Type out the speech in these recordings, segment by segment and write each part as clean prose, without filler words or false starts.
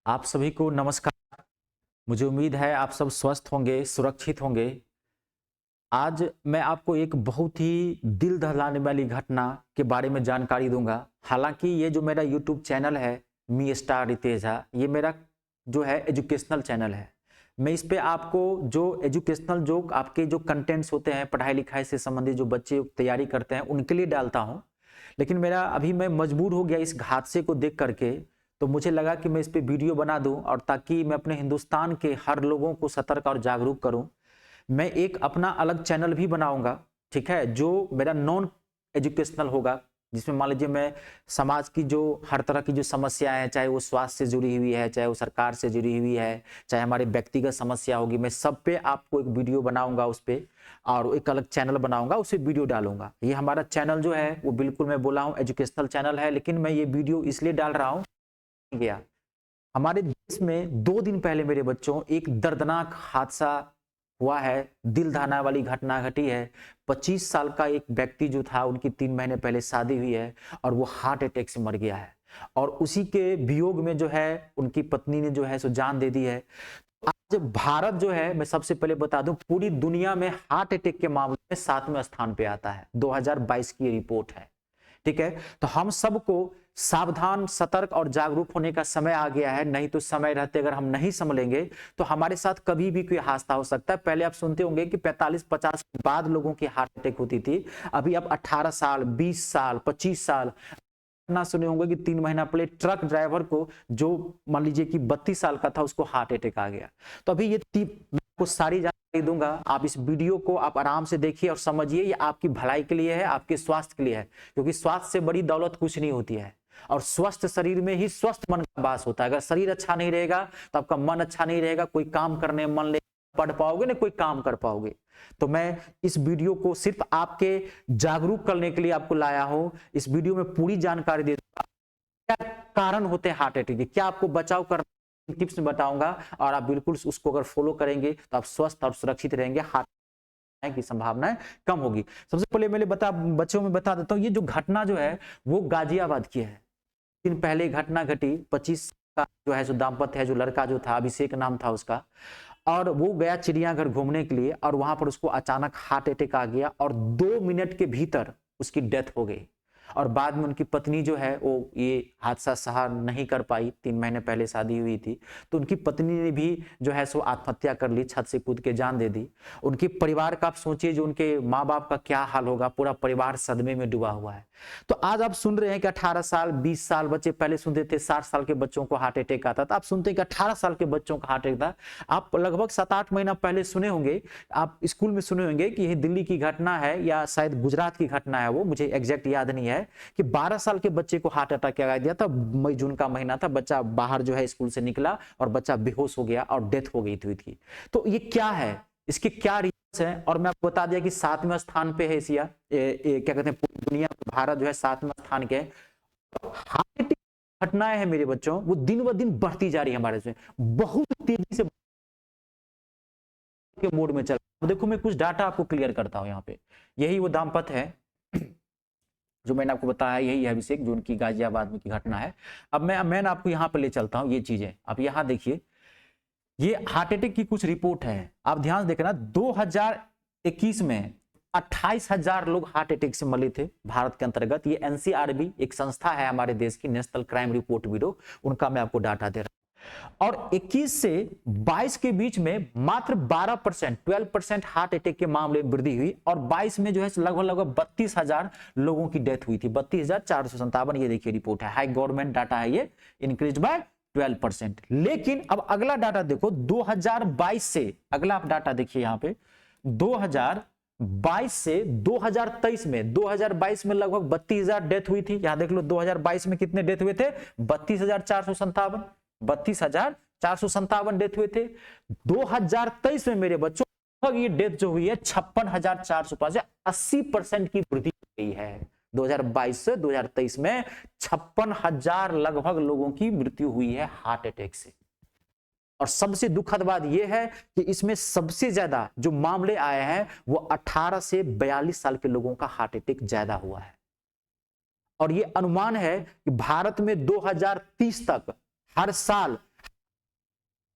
आप सभी को नमस्कार। मुझे उम्मीद है आप सब स्वस्थ होंगे, सुरक्षित होंगे। आज मैं आपको एक बहुत ही दिल दहलाने वाली घटना के बारे में जानकारी दूंगा। हालांकि ये जो मेरा यूट्यूब चैनल है मी स्टार रितेश झा, ये मेरा जो है एजुकेशनल चैनल है। मैं इस पे आपको जो एजुकेशनल जो आपके जो कंटेंट्स होते हैं पढ़ाई लिखाई से संबंधित जो बच्चे तैयारी करते हैं उनके लिए डालता हूँ। लेकिन मेरा अभी मैं मजबूर हो गया इस हादसे को देख करके, तो मुझे लगा कि मैं इस पे वीडियो बना दूं और ताकि मैं अपने हिंदुस्तान के हर लोगों को सतर्क और जागरूक करूं। मैं एक अपना अलग चैनल भी बनाऊंगा, ठीक है, जो मेरा नॉन एजुकेशनल होगा, जिसमें मान लीजिए मैं समाज की जो हर तरह की जो समस्याएं हैं, चाहे वो स्वास्थ्य से जुड़ी हुई है, चाहे वो सरकार से जुड़ी हुई है, चाहे हमारी व्यक्तिगत समस्या होगी, मैं सब पे आपको एक वीडियो बनाऊंगा उस पे, और एक अलग चैनल बनाऊंगा, उसे वीडियो डालूंगा। ये हमारा चैनल जो है वो बिल्कुल मैं बोला हूँ एजुकेशनल चैनल है, लेकिन मैं ये वीडियो इसलिए डाल रहा हूँ गया हमारे देश में 2 दिन पहले मेरे बच्चों एक दर्दनाक हादसा हुआ है। दिल दहलाने वाली घटना घटी है। 25 साल का एक व्यक्ति जो था, उनकी 3 महीने पहले शादी हुई है और वो हार्ट अटैक से मर गया है। और उसी के वियोग में जो है उनकी पत्नी ने जो है सो जान दे दी है। आज भारत जो है, मैं सबसे पहले बता दूं, पूरी दुनिया में हार्ट अटैक के मामले में 7वें स्थान पे आता है। 2022 की रिपोर्ट है, ठीक है। तो हम सबको सावधान, सतर्क और जागरूक होने का समय आ गया है। नहीं तो समय रहते अगर हम नहीं संभलेंगे तो हमारे साथ कभी भी कोई हादसा हो सकता है। पहले आप सुनते होंगे कि 45-50 के बाद लोगों की हार्ट अटैक होती थी। अभी अब 18 साल, 20 साल, 25 साल ना सुने होंगे कि 3 महीना पहले ट्रक ड्राइवर को, जो मान लीजिए कि 32 साल का था, उसको हार्ट अटैक आ गया। तो अभी ये मैं आपको सारी जानकारी दूंगा। आप इस वीडियो को आप आराम से देखिए और समझिए, ये आपकी भलाई के लिए है, आपके स्वास्थ्य के लिए है। क्योंकि स्वास्थ्य से बड़ी दौलत कुछ नहीं होती है, और स्वस्थ शरीर में ही स्वस्थ मन का वास होता है। अगर शरीर अच्छा नहीं रहेगा तो आपका मन अच्छा नहीं रहेगा, कोई काम करने में मन ले पढ़ पाओगे ना, कोई काम कर पाओगे। तो मैं इस वीडियो को सिर्फ आपके जागरूक करने के लिए आपको लाया हूं। इस वीडियो में पूरी जानकारी दे दूंगा, क्या कारण होते हैं हार्ट अटैक के, क्या आपको बचाव करना टिप्स में बताऊंगा। और आप बिल्कुल उसको अगर फॉलो करेंगे तो आप स्वस्थ और सुरक्षित रहेंगे, हार्ट की संभावनाएं कम होगी। सबसे पहले मैं बच्चों में बता देता हूं, ये जो घटना जो है वो गाजियाबाद की है। दिन पहले घटना घटी। 25 का जो है जो दाम्पत्य है, जो लड़का जो था, अभिषेक नाम था उसका, और वो गया चिड़ियाघर घूमने के लिए, और वहां पर उसको अचानक हार्ट अटैक आ गया और 2 मिनट के भीतर उसकी डेथ हो गई। और बाद में उनकी पत्नी जो है वो ये हादसा सहा नहीं कर पाई। 3 महीने पहले शादी हुई थी, तो उनकी पत्नी ने भी जो है सो आत्महत्या कर ली, छत से कूद के जान दे दी। उनके परिवार का आप सोचिए, जो उनके माँ बाप का क्या हाल होगा, पूरा परिवार सदमे में डूबा हुआ है। तो आज आप सुन रहे हैं कि 18 साल, 20 साल बच्चे, पहले सुनते थे 60 साल के बच्चों को हार्ट अटैक आता था, आप सुनते हैं कि 18 साल के बच्चों का हार्ट अटैक था। आप लगभग 7-8 महीना पहले सुने होंगे, आप स्कूल में सुने होंगे कि यह दिल्ली की घटना है या शायद गुजरात की घटना है, वो मुझे एग्जैक्ट याद नहीं है, कि 12 साल के बच्चे को हार्ट अटैक आ दिया था। मई जून का महीना था, बच्चा बाहर जो है स्कूल से निकला और बच्चा बेहोश हो गया और डेथ हो गई थी। तो ये क्या है, इसके क्या रीजंस हैं? और मैं आपको बता दिया कि 7वें स्थान पे है एशिया, क्या कहते हैं, पूरी दुनिया, भारत जो है 7वें स्थान के। हार्ट अटैक घटनाएं हैं मेरे बच्चों, वो दिन ब दिन बढ़ती जा रही है हमारे इसमें, बहुत तेजी से के मोड में चल रहा है। देखो मैं कुछ डाटा आपको क्लियर करता हूं यहाँ पे। यही वो दाम्पत्य है जो मैंने आपको बताया, यही है अभिषेक, जो उनकी गाजियाबाद में की घटना है। अब मैं आपको यहाँ पे ले चलता हूँ ये चीजें। आप यहाँ देखिए, ये हार्ट अटैक की कुछ रिपोर्ट है, आप ध्यान देखना। 2021 में 28,000 लोग हार्ट अटैक से मरे थे भारत के अंतर्गत। ये एनसीआरबी एक संस्था है हमारे देश की, नेशनल क्राइम रिपोर्ट ब्यूरो, उनका मैं आपको डाटा दे रहा हूं। और 21 से 22 के बीच में मात्र 12%, 12% हार्ट अटैक के मामले में वृद्धि हुई, और 22 में जो है लगभग 32,000 लोगों की डेथ हुई थी। 32,457, ये देखिए रिपोर्ट है, हाई गवर्नमेंट डाटा है ये, इंक्रीज बाय 12%। लेकिन अब अगला डाटा देखो, 2022 से, अगला आप डाटा देखिए यहाँ पे, 2022 से 2023 में, 2022 में लगभग 32,000 डेथ हुई थी। यहां देख लो 2022 में कितने डेथ हुए थे, 32,457, 32,457 डेथ हुए थे। 2023 में मेरे बच्चों ये डेथ जो हुई है 56,405, 80% की वृद्धि हुई है। 2022 से 2023 में 56,000 लगभग लोगों की मृत्यु हुई है हार्ट अटैक से। और सबसे दुखद बात यह है कि इसमें सबसे ज्यादा जो मामले आए हैं वो 18 से 42 साल के लोगों का हार्ट अटैक ज्यादा हुआ है। और यह अनुमान है कि भारत में 2030 तक हर साल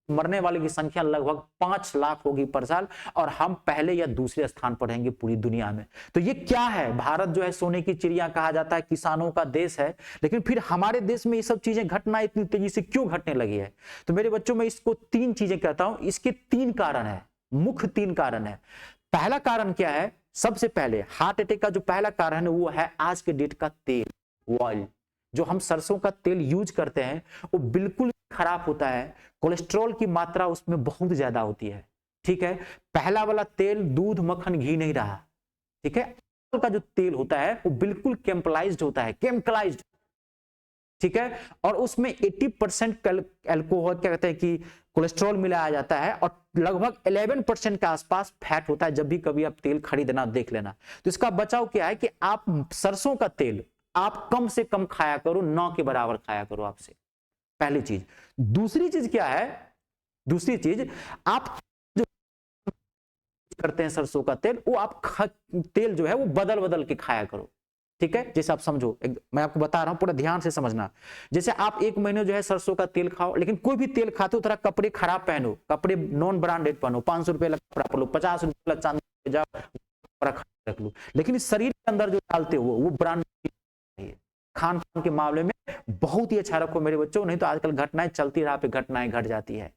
मरने वालों की संख्या लगभग 5 लाख होगी पर साल, और हम पहले या दूसरे स्थान पर रहेंगे पूरी दुनिया में। तो ये क्या है, भारत जो है सोने की चिड़िया कहा जाता है, किसानों का देश है, लेकिन फिर हमारे देश में ये सब चीजें घटना इतनी तेजी से क्यों घटने लगी है? तो मेरे बच्चों में इसको 3 चीजें कहता हूं, इसके 3 कारण है, मुख्य 3 कारण है। पहला कारण क्या है? सबसे पहले हार्ट अटैक का जो पहला कारण है वो है आज के डेट का तेल, ऑयल। जो हम सरसों का तेल यूज करते हैं वो बिल्कुल खराब होता है, कोलेस्ट्रॉल की मात्रा उसमें बहुत ज्यादा होती है। ठीक है, पहला वाला तेल दूध मक्खन घी नहीं रहा। ठीक है, का जो तेल होता है वो बिल्कुल केमिकलाइज्ड होता है, केमिकलाइज्ड। ठीक है, और उसमें 80% अल्कोहल क्या कहते हैं कि कोलेस्ट्रॉल मिलाया जाता है, और लगभग 11% के आसपास फैट होता है। जब भी कभी आप तेल खरीदना देख लेना। तो इसका बचाव क्या है कि आप सरसों का तेल आप कम से कम खाया करो, 9 के बराबर खाया करो आपसे, पहली चीज। दूसरी चीज क्या है? दूसरी चीज, आप जो करते हैं सरसों का तेल, वो आप तेल जो है वो बदल बदल के खाया करो। ठीक है, जैसे आप समझो, मैं आपको बता रहा हूं, पूरा ध्यान से समझना। जैसे आप 1 महीने जो है सरसों का तेल खाओ, लेकिन कोई भी तेल खाते हो थोड़ा कपड़े खराब पहनो, कपड़े नॉन ब्रांडेड पहनो, 500 रुपए कपड़ा पहनो, 50 रुपए चांदी जाओ रख लो, लेकिन इस शरीर के अंदर जो डालते हो वो ब्रांडेड चाहिए। खान पान के मामले में बहुत ही अच्छा रखो मेरे बच्चों, नहीं तो आजकल घटनाएं चलती राह पे घटनाएं घट जाती है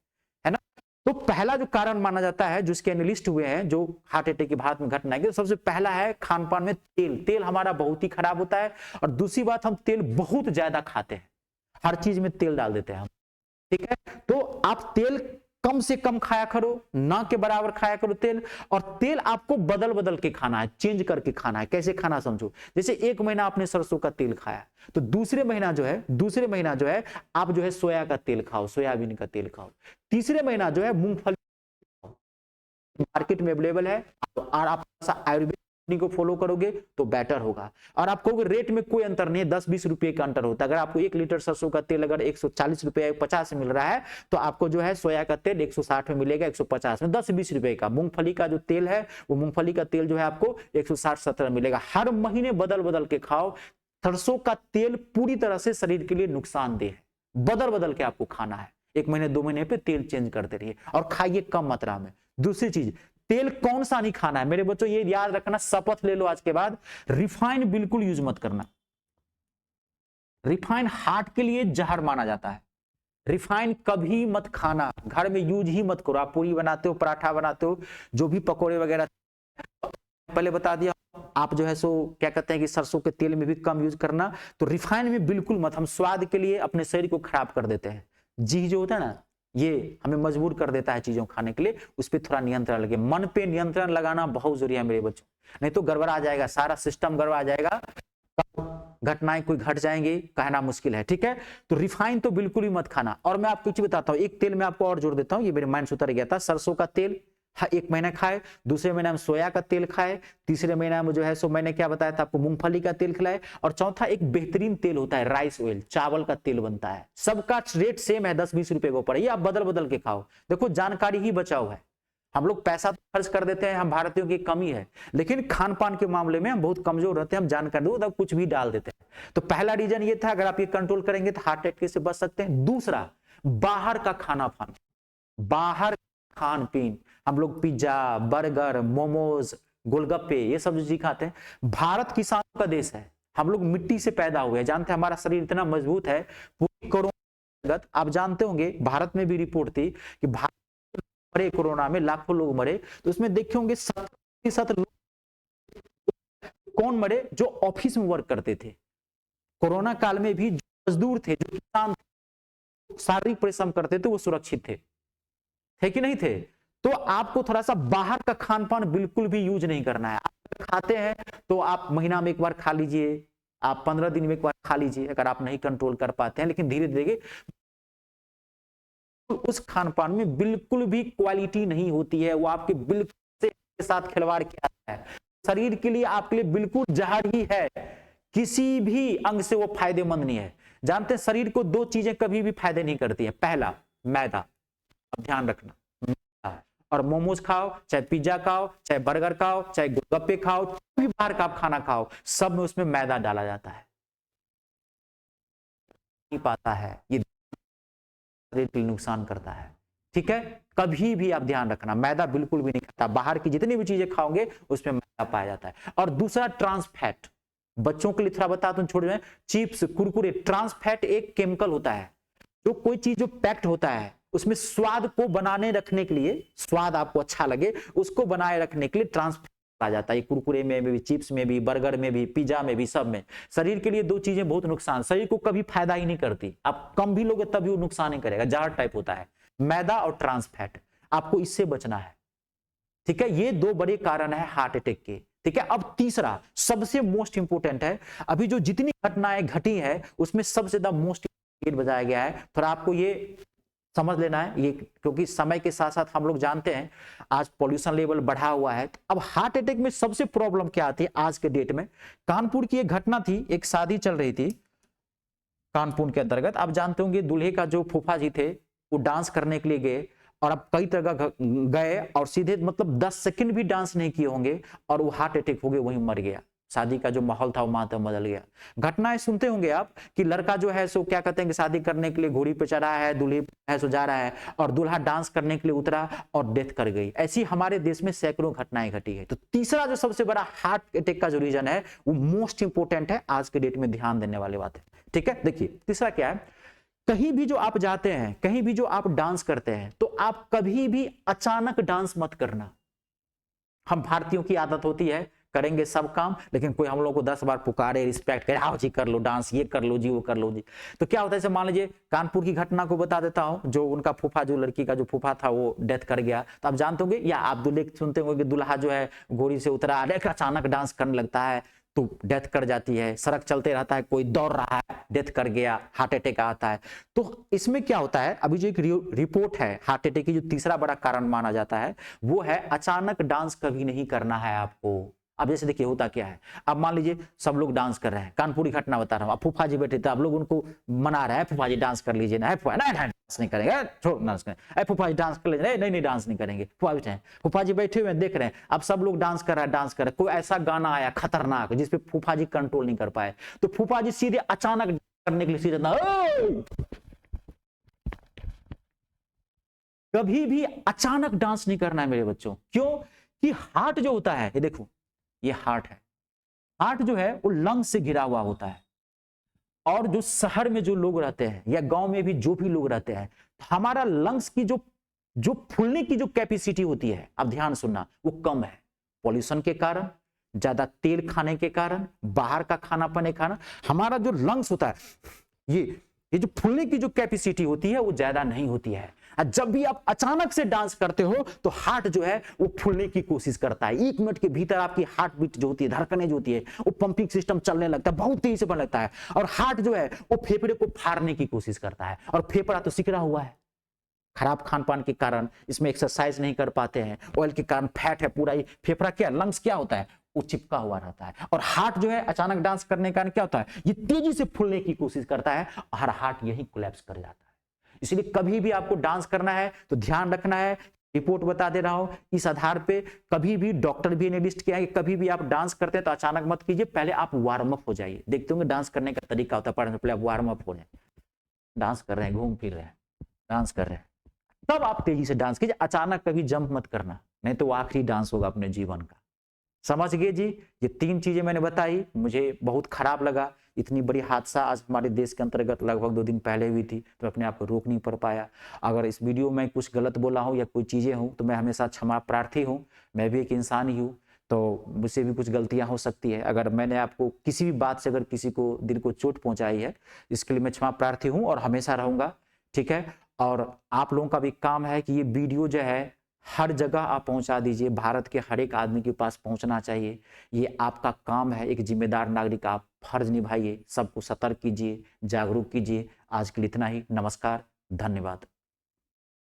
ना। तो पहला जो कारण माना जाता है, जिसके एनालिस्ट हुए हैं जो हार्ट अटैक की भारत में घटना है, सबसे पहला है खान पान में तेल हमारा बहुत ही खराब होता है। और दूसरी बात, हम तेल बहुत ज्यादा खाते हैं, हर चीज में तेल डाल देते हैं हम। ठीक है, तो आप तेल कम से कम खाया करो, ना के बराबर खाया करो तेल। और तेल आपको बदल बदल के खाना है, चेंज करके खाना है। कैसे खाना समझो, जैसे 1 महीना आपने सरसों का तेल खाया, तो दूसरे महीना जो है आप जो है सोया का तेल खाओ, सोयाबीन का तेल खाओ। तीसरे महीना जो है मूंगफली मार्केट में अवेलेबल है, और आप आयुर्वेद को फॉलो करोगे तो बेटर होगा। और आप कहोगे रेट में कोई अंतर नहीं है, 10-20 रुपए का अंतर होता है। अगर आपको 1 लीटर सरसों का तेल अगर 140 रुपए 50 मिल रहा है, तो आपको जो है सोया का तेल 160 में मिलेगा, 150 में, 10-20 रुपए का। मूंगफली का जो तेल है, वो मूंगफली का तेल जो है आपको 160-70 मिलेगा। हर महीने बदल बदल के खाओ। सरसों का तेल पूरी तरह से शरीर के लिए नुकसानदेह है, बदल बदल के आपको खाना है। 1 महीने 2 महीने पे तेल चेंज करते रहिए, और खाइए कम मात्रा में। दूसरी चीज, तेल कौन सा नहीं खाना है मेरे बच्चों, ये याद रखना, शपथ ले लो आज के बाद, रिफाइन बिल्कुल यूज मत करना। रिफाइन हार्ट के लिए जहर माना जाता है। रिफाइन कभी मत खाना, घर में यूज ही मत करो। आप पूरी बनाते हो, पराठा बनाते हो, जो भी पकौड़े वगैरह, पहले बता दिया, आप जो है सो क्या कहते हैं कि सरसों के तेल में भी कम यूज करना। तो रिफाइन में बिल्कुल मत। हम स्वाद के लिए अपने शरीर को खराब कर देते हैं। जी जो होता है ना, ये हमें मजबूर कर देता है चीजों खाने के लिए। उस पर थोड़ा नियंत्रण लगे, मन पे नियंत्रण लगाना बहुत जरूरी है मेरे बच्चों, नहीं तो गड़बड़ा जाएगा, सारा सिस्टम गड़बड़ा जाएगा, घटनाएं कोई घट जाएंगी, कहना मुश्किल है। ठीक है, तो रिफाइन तो बिल्कुल ही मत खाना। और मैं आपको चीज बताता हूँ, एक तेल मैं आपको और जोड़ देता हूँ, ये मेरे माइंड से उतर गया था। सरसों का तेल 1 महीना खाए, दूसरे महीने में सोया का तेल खाए, तीसरे महीना में जो है सो मैंने क्या बताया था आपको, मूंगफली का तेल खिलाए, और चौथा एक बेहतरीन तेल होता है राइस ऑयल, चावल का तेल बनता है। सबका रेट सेम है, 10-20 रुपए के ऊपर। ये आप बदल बदल के खाओ। देखो, जानकारी ही बचाओ है। हम लोग पैसा तो खर्च कर देते हैं, हम भारतीयों की कमी है, लेकिन खान पान के मामले में हम बहुत कमजोर रहते हैं। हम जानकारी दो तब कुछ भी डाल देते हैं। तो पहला रीजन ये था, अगर आप ये कंट्रोल करेंगे तो हार्ट अटैक से बच सकते हैं। दूसरा, बाहर का खाना पान, बाहर खान पीन, हम लोग पिज्जा, बर्गर, मोमोज, गोलगप्पे, ये सब जो चीज खाते हैं। भारत किसानों का देश है, हम लोग मिट्टी से पैदा हुए, जानते हैं हमारा शरीर इतना मजबूत है। पूरी कोरोना, आप जानते होंगे भारत में भी रिपोर्ट थी कि भारत मरे, कोरोना में लाखों लोग मरे, तो उसमें देखे होंगे 70% लोग कौन मरे, जो ऑफिस में वर्क करते थे। कोरोना काल में भी जो मजदूर थे, जो किसान शारीरिक परिश्रम करते थे, वो सुरक्षित थे कि नहीं थे? तो आपको थोड़ा सा बाहर का खान पान बिल्कुल भी यूज नहीं करना है। आप खाते हैं तो आप महीना में 1 बार खा लीजिए, आप 15 दिन में 1 बार खा लीजिए, अगर आप नहीं कंट्रोल कर पाते हैं। लेकिन धीरे धीरे उस खान पान में बिल्कुल भी क्वालिटी नहीं होती है, वो आपके बिल्कुल के साथ खिलवाड़ किया है, शरीर के लिए आपके लिए बिल्कुल जहर ही है, किसी भी अंग से वो फायदेमंद नहीं है। जानते हैं शरीर को 2 चीजें कभी भी फायदे नहीं करती है। पहला, मैदा, अब ध्यान रखना, और मोमोज खाओ, चाहे पिज्जा खाओ, चाहे बर्गर खाओ, चाहे गोलगप्पे खाओ, भी बाहर का आप खाना खाओ, सब में उसमें मैदा डाला जाता है। नहीं पाता है, ये शरीर के लिए नुकसान करता है। ठीक है, कभी भी आप ध्यान रखना, मैदा बिल्कुल भी नहीं खाता। बाहर की जितनी भी चीजें खाओगे उसमें मैदा पाया जाता है। और दूसरा ट्रांस फैट, बच्चों के लिए थोड़ा बता दूं छोड़, चिप्स कुरकुरे, ट्रांस फैट एक केमिकल होता है, जो कोई चीज जो पैक्ड होता है उसमें स्वाद को बनाने रखने के लिए, स्वाद आपको अच्छा लगे उसको बनाए रखने के लिए ट्रांस आ जाता है। कुरकुरे में भी, चिप्स में भी, बर्गर में भी, पिज्जा में भी, सब में। शरीर के लिए दो चीजें बहुत नुकसान, शरीर को कभी फायदा ही नहीं करती, आप कम भी लोगे तभी वो नुकसान नहीं करेगा, जहर टाइप होता है, मैदा और ट्रांस फैट, आपको इससे बचना है। ठीक है, ये दो बड़े कारण है हार्ट अटैक के। ठीक है, अब तीसरा सबसे मोस्ट इंपोर्टेंट है, अभी जो जितनी घटनाएं घटी है उसमें सबसे ज्यादा मोस्ट बजाया गया है, थोड़ा आपको ये समझ लेना है ये, क्योंकि समय के साथ साथ हम लोग जानते हैं आज पॉल्यूशन लेवल बढ़ा हुआ है। अब हार्ट अटैक में सबसे प्रॉब्लम क्या आती है आज के डेट में, कानपुर की एक घटना थी, एक शादी चल रही थी कानपुर के अंतर्गत, आप जानते होंगे दूल्हे का जो फूफा जी थे वो डांस करने के लिए गए, और अब कई तरह गए और सीधे मतलब 10 सेकंड भी डांस नहीं किए होंगे और वो हार्ट अटैक हो गए, वहीं मर गया। शादी का जो माहौल था वो मातम बदल गया। घटनाएं सुनते होंगे आप कि लड़का जो है सो क्या कहते हैं कि शादी करने के लिए घोड़ी पे चढ़ा है, दूल्हे है सो जा रहा है, और दूल्हा डांस करने के लिए उतरा और डेथ कर गई। ऐसी हमारे देश में सैकड़ों घटनाएं घटी है। तो तीसरा जो सबसे बड़ा हार्ट अटैक का जो रीजन है वो मोस्ट इंपोर्टेंट है, आज के डेट में ध्यान देने वाली बात है। ठीक है, देखिए तीसरा क्या है, कहीं भी जो आप जाते हैं, कहीं भी जो आप डांस करते हैं, तो आप कभी भी अचानक डांस मत करना। हम भारतीयों की आदत होती है करेंगे सब काम, लेकिन कोई हम लोग को 10 बार पुकारे, रिस्पेक्ट करे, आओ जी कर लो डांस, ये कर लो जी, वो कर लो जी। तो क्या होता है, मान लीजिए कानपुर की घटना को बता देता हूं, जो उनका फूफा, जो लड़की का जो फूफा था वो डेथ कर गया। तो आप जानते होंगे या आप दूल्हे सुनते होंगे, दूल्हा जो है घोड़ी से उतरा, अचानक डांस करने लगता है तो डेथ कर जाती है। सड़क चलते रहता है, कोई दौड़ रहा है, डेथ कर गया, हार्ट अटैक आता है। तो इसमें क्या होता है, अभी जो एक रिपोर्ट है हार्ट अटैक की, जो तीसरा बड़ा कारण माना जाता है वो है अचानक डांस कभी नहीं करना है आपको। अब जैसे देखिए होता क्या है, अब मान लीजिए सब लोग डांस कर रहे हैं, कानपुरी घटना बता रहा हूं, अब फूफा जी बैठे थे, अब लोग उनको मना रहे हैं, फूफा जी डांस कर लीजिए ना, फूफा नहीं डांस नहीं करेंगे, छोड़ डांस करें, फूफा जी डांस कर लीजिए, नहीं नहीं डांस नहीं करेंगे। फूफा जी बैठे हुए देख रहे हैं, अब सब लोग डांस कर रहा है, डांस कर रहे हैं, कोई ऐसा गाना आया खतरनाक जिसपे फूफा जी कंट्रोल नहीं कर पाए, तो फूफा जी सीधे अचानक करने के लिए सीधे, कभी भी अचानक डांस नहीं करना है मेरे बच्चों। क्यों कि हार्ट जो होता है, ये देखो ये हार्ट है, हार्ट जो है वो लंग से घिरा हुआ होता है, और जो शहर में जो लोग रहते हैं या गांव में भी जो भी लोग रहते हैं, हमारा लंग्स की जो जो फूलने की जो कैपेसिटी होती है, अब ध्यान सुनना, वो कम है। पॉल्यूशन के कारण, ज्यादा तेल खाने के कारण, बाहर का खाना पाने के कारण हमारा जो लंग्स होता है, ये जो फूलने की जो कैपेसिटी होती है वो ज्यादा नहीं होती है। जब भी आप अचानक से डांस करते हो तो हार्ट जो है वो फूलने की कोशिश करता है। 1 मिनट के भीतर आपकी हार्ट बीट जो होती है, धड़कनें जो होती है, वो पंपिंग सिस्टम चलने लगता है, बहुत तेजी से बढ़ने लगता है, और हार्ट जो है वो फेफड़े को फाड़ने की कोशिश करता है। और फेफड़ा तो सिकड़ा हुआ है, खराब खान पान के कारण, इसमें एक्सरसाइज नहीं कर पाते हैं, ऑयल के कारण फैट है पूरा। ये फेफड़ा क्या, लंग्स क्या होता है, वो चिपका हुआ रहता है। और हार्ट जो है अचानक डांस करने के कारण क्या होता है, ये तेजी से फूलने की कोशिश करता है, और हार्ट यही कोलैप्स कर जाता है। इसलिए कभी भी आपको डांस करना है तो ध्यान रखना है, रिपोर्ट बता दे रहा हूं इस आधार पे, कभी भी डॉक्टर भी ने लिस्ट किया है कि कभी भी आप डांस करते हैं तो अचानक मत कीजिए, पहले आप वार्म अप हो जाइए। देखते होंगे डांस करने का तरीका होता है, पहले आप वार्म अप हो रहे हैं, डांस कर रहे हैं, घूम फिर रहे हैं, डांस कर रहे हैं, तब आप तेजी से डांस कीजिए। अचानक कभी जंप मत करना, नहीं तो वो आखिरी डांस होगा अपने जीवन का। समझ गए जी, ये 3 चीजें मैंने बताई, मुझे बहुत खराब लगा। इतनी बड़ी हादसा आज हमारे देश के अंतर्गत लगभग 2 दिन पहले हुई थी, तो अपने आप को रोक नहीं पा पाया। अगर इस वीडियो में कुछ गलत बोला हूं या कोई चीजें हूं तो मैं हमेशा क्षमा प्रार्थी हूं, मैं भी एक इंसान ही हूं, तो मुझसे भी कुछ गलतियां हो सकती है। अगर मैंने आपको किसी भी बात से अगर किसी को दिल को चोट पहुंचाई है, इसके लिए मैं क्षमा प्रार्थी हूं और हमेशा रहूंगा। ठीक है, और आप लोगों का भी काम है कि ये वीडियो जो है हर जगह आप पहुंचा दीजिए, भारत के हर एक आदमी के पास पहुंचना चाहिए, ये आपका काम है। एक जिम्मेदार नागरिक आप फर्ज निभाइए, सबको सतर्क कीजिए, जागरूक कीजिए। आज के लिए इतना ही, नमस्कार, धन्यवाद।